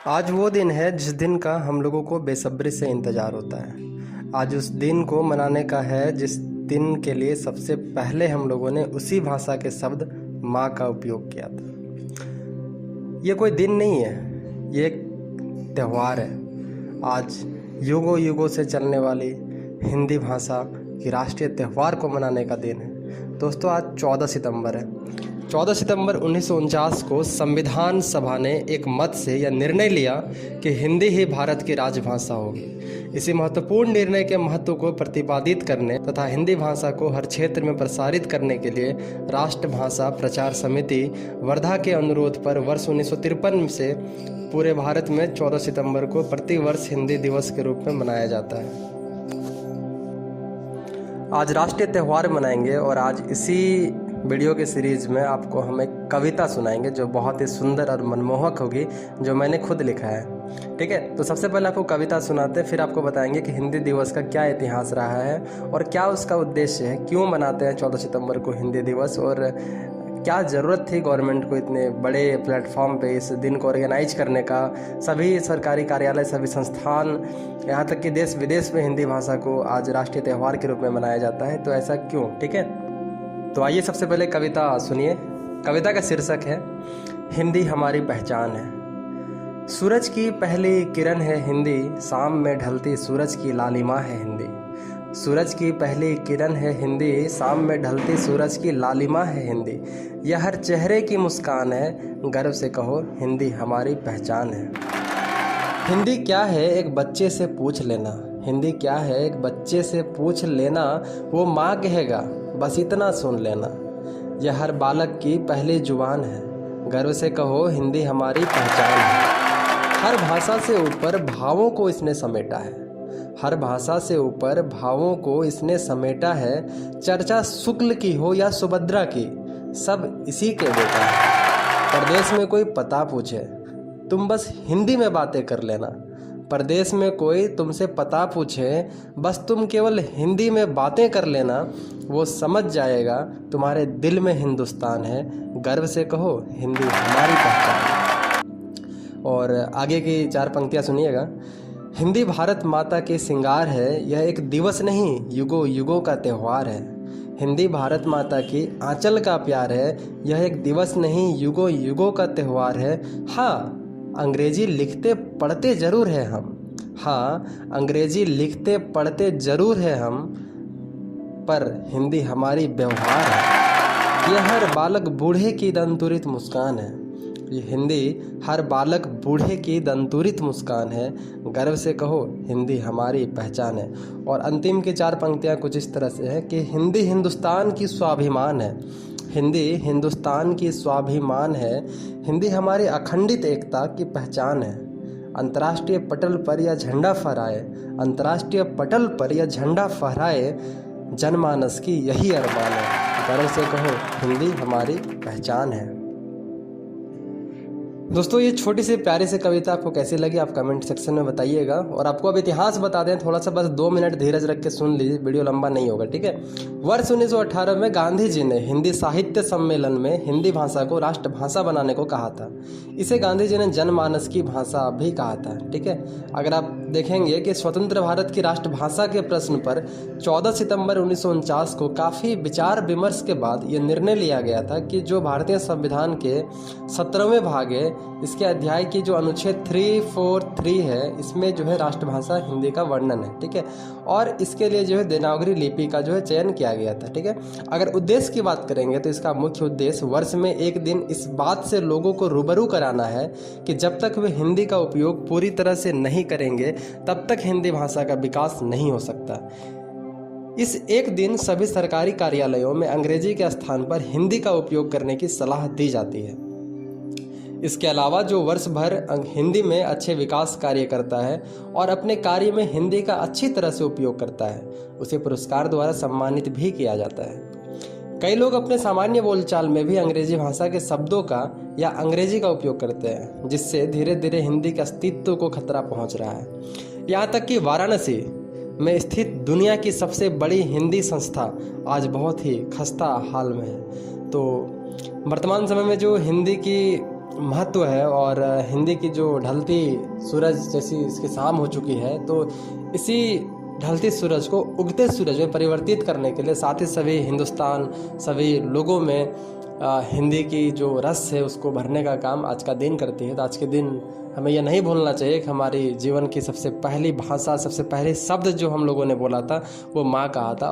आज वो दिन है जिस दिन का हम लोगों को बेसब्री से इंतज़ार होता है। आज उस दिन को मनाने का है जिस दिन के लिए सबसे पहले हम लोगों ने उसी भाषा के शब्द माँ का उपयोग किया था। ये कोई दिन नहीं है, ये एक त्यौहार है। आज युगों युगों से चलने वाली हिंदी भाषा की राष्ट्रीय त्यौहार को मनाने का दिन है। दोस्तों, आज 14 सितंबर है। 14 सितंबर 1949 को संविधान सभा ने एक मत से यह निर्णय लिया कि हिंदी ही भारत की राजभाषा होगी। इसी महत्वपूर्ण निर्णय के महत्व को प्रतिपादित करने तथा हिंदी भाषा को हर क्षेत्र में प्रसारित करने के लिए राष्ट्रभाषा प्रचार समिति वर्धा के अनुरोध पर वर्ष 1953 से पूरे भारत में 14 सितंबर को प्रतिवर्ष हिंदी दिवस के रूप में मनाया जाता है। आज राष्ट्रीय त्यौहार मनाएंगे और आज इसी वीडियो के सीरीज़ में आपको हम एक कविता सुनाएंगे जो बहुत ही सुंदर और मनमोहक होगी, जो मैंने खुद लिखा है। ठीक है, तो सबसे पहले आपको कविता सुनाते हैं, फिर आपको बताएंगे कि हिंदी दिवस का क्या इतिहास रहा है और क्या उसका उद्देश्य है, क्यों मनाते हैं 14 सितंबर को हिंदी दिवस, और क्या ज़रूरत थी गवर्नमेंट को इतने बड़े प्लेटफॉर्म पे इस दिन को ऑर्गेनाइज करने का। सभी सरकारी कार्यालय, सभी संस्थान, यहाँ तक कि देश विदेश में हिंदी भाषा को आज राष्ट्रीय त्यौहार के रूप में मनाया जाता है, तो ऐसा क्यों। ठीक है, तो आइए सबसे पहले कविता सुनिए। कविता का शीर्षक है हिंदी हमारी पहचान है। सूरज की पहली किरण है हिंदी, शाम में ढलती सूरज की लालिमा है हिंदी। सूरज की पहली किरण है हिंदी, शाम में ढलती सूरज की लालिमा है हिंदी। यह हर चेहरे की मुस्कान है, गर्व से कहो हिंदी हमारी पहचान है। हिंदी क्या है एक बच्चे से पूछ लेना, हिंदी क्या है एक बच्चे से पूछ लेना, वो माँ कहेगा बस इतना सुन लेना। यह हर बालक की पहली जुबान है, गर्व से कहो हिंदी हमारी पहचान है। हर भाषा से ऊपर भावों को इसने समेटा है, हर भाषा से ऊपर भावों को इसने समेटा है। चर्चा शुक्ल की हो या सुभद्रा की, सब इसी के बेटा है। परदेश में कोई पता पूछे, तुम बस हिंदी में बातें कर लेना। परदेश में कोई तुमसे पता पूछे, बस तुम केवल हिंदी में बातें कर लेना। वो समझ जाएगा तुम्हारे दिल में हिंदुस्तान है, गर्व से कहो हिंदी हमारी पहचान है। और आगे की 4 पंक्तियाँ सुनिएगा। हिंदी भारत माता के श्रृंगार है, यह एक दिवस नहीं युगों युगों का त्यौहार है। हिंदी भारत माता की आंचल का प्यार है, यह एक दिवस नहीं युगों युगों का त्यौहार है। हाँ, अंग्रेजी लिखते पढ़ते ज़रूर है हम, हाँ अंग्रेजी लिखते पढ़ते ज़रूर है हम, पर हिंदी हमारी व्यवहार है। यह हर बालक बूढ़े की दंतुरित मुस्कान है, ये हिंदी हर बालक बूढ़े की दंतुरित मुस्कान है, गर्व से कहो हिंदी हमारी पहचान है। और अंतिम की 4 पंक्तियाँ कुछ इस तरह से है कि हिंदी हिंदुस्तान की स्वाभिमान है, हिंदी हिंदुस्तान की स्वाभिमान है। हिंदी हमारी अखंडित एकता की पहचान है। अंतर्राष्ट्रीय पटल पर यह झंडा फहराए, अंतर्राष्ट्रीय पटल पर यह झंडा फहराए, जनमानस की यही अरमान है, गर्व से कहो हिंदी हमारी पहचान है। दोस्तों, ये छोटी सी प्यारी सी कविता आपको कैसी लगी आप कमेंट सेक्शन में बताइएगा। और आपको अब इतिहास बता दें, थोड़ा सा बस 2 मिनट धीरज रख के सुन लीजिए, वीडियो लंबा नहीं होगा। ठीक है, वर्ष 1918 में गांधी जी ने हिंदी साहित्य सम्मेलन में हिंदी भाषा को राष्ट्रभाषा बनाने को कहा था। इसे गांधी जी ने जनमानस की भाषा भी कहा था। ठीक है, अगर आप देखेंगे कि स्वतंत्र भारत की राष्ट्रभाषा के प्रश्न पर 14 सितंबर 1949 को काफ़ी विचार विमर्श के बाद ये निर्णय लिया गया था कि जो भारतीय संविधान के 17वें भाग है, इसके अध्याय की जो अनुच्छेद 343 है, इसमें जो है राष्ट्रभाषा हिंदी का वर्णन है। ठीक है, और इसके लिए जो है देवनागरी लिपि का जो है चयन किया गया था। ठीक है, अगर उद्देश्य की बात करेंगे तो इसका मुख्य उद्देश्य वर्ष में एक दिन इस बात से लोगों को रूबरू कराना है कि जब तक वे हिंदी का उपयोग पूरी तरह से नहीं करेंगे तब तक हिंदी भाषा का विकास नहीं हो सकता। इस एक दिन सभी सरकारी कार्यालयों में अंग्रेजी के स्थान पर हिंदी का उपयोग करने की सलाह दी जाती है। इसके अलावा जो वर्ष भर हिंदी में अच्छे विकास कार्य करता है और अपने कार्य में हिंदी का अच्छी तरह से उपयोग करता है, उसे पुरस्कार द्वारा सम्मानित भी किया जाता है। कई लोग अपने सामान्य बोलचाल में भी अंग्रेजी भाषा के शब्दों का या अंग्रेजी का उपयोग करते हैं, जिससे धीरे धीरे हिंदी के अस्तित्व को खतरा पहुंच रहा है। यहाँ तक कि वाराणसी में स्थित दुनिया की सबसे बड़ी हिंदी संस्था आज बहुत ही खस्ता हाल में है। तो वर्तमान समय में जो हिंदी की महत्व है और हिंदी की जो ढलती सूरज जैसी इसकी शाम हो चुकी है, तो इसी ढलते सूरज को उगते सूरज में परिवर्तित करने के लिए साथ ही सभी हिंदुस्तान, सभी लोगों में हिंदी की जो रस है उसको भरने का काम आज का दिन करती है। तो आज के दिन हमें यह नहीं भूलना चाहिए कि हमारी जीवन की सबसे पहली भाषा, सबसे पहले शब्द जो हम लोगों ने बोला था वो माँ कहा था।